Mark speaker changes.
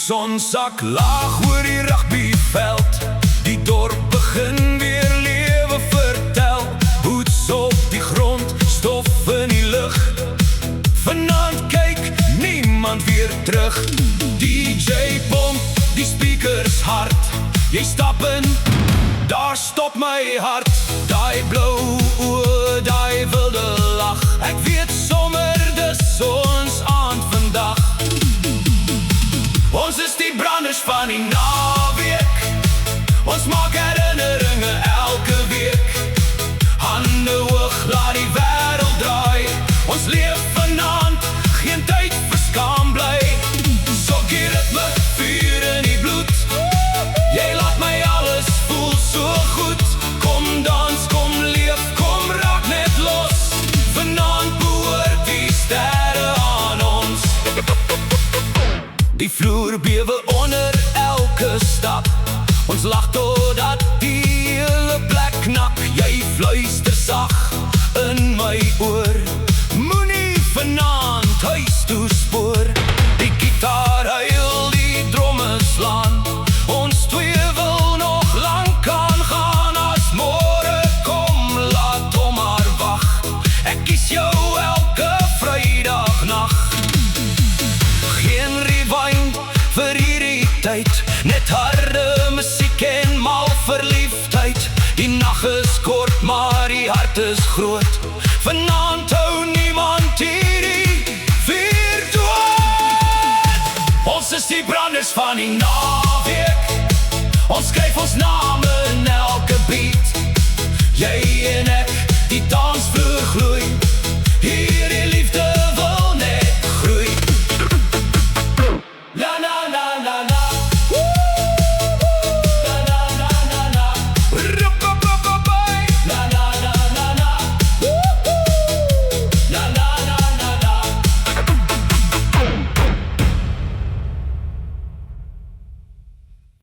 Speaker 1: son sak laag oor die rugbyveld. Die dorp begin weer lewe vertel. Boots op die grond, stof in die lug. Vanaand kyk niemand weer terug. DJ pomp die speakers hard. Jy stap in, daar stop my hart. Daai blou oë, daai wilde lach. Ek weet sommer dis ons aand vandag. Ons is die branders van die naweek. Ons maak herinneringe elke week. Hande hoog, laat die wêreld draai. Ons leef vanaand, geen tyd vir skaam bly. Sokkie ritme, vuur in die bloed. Jy laat my alles voel so goed. Kom dans, kom leef, kom raak net los. Vanaand behoort die sterre aan ons. Die vloer bewe onder elke stap. Ons lag totdat die hele plek knak. Jy fluister sag in my oor. Moenie vanaand huis toe spoor. Die gitaar huil, die dromme slaan. Ons twee wil nog lang aangaan. As môre kom, laat hom maar wag. Ek kies jou elke Vrydagnacht. Geen rewind vir hierdie tyd. Net harde musiek en mal verliefdheid. Die nag is kort, maar die hart is groot. Vanaand hou niemand hierdie vuur dood. Ons is die branders van die naweek. Ons skryf ons name in elke beat. Jy en ek, die dansvloer gloei.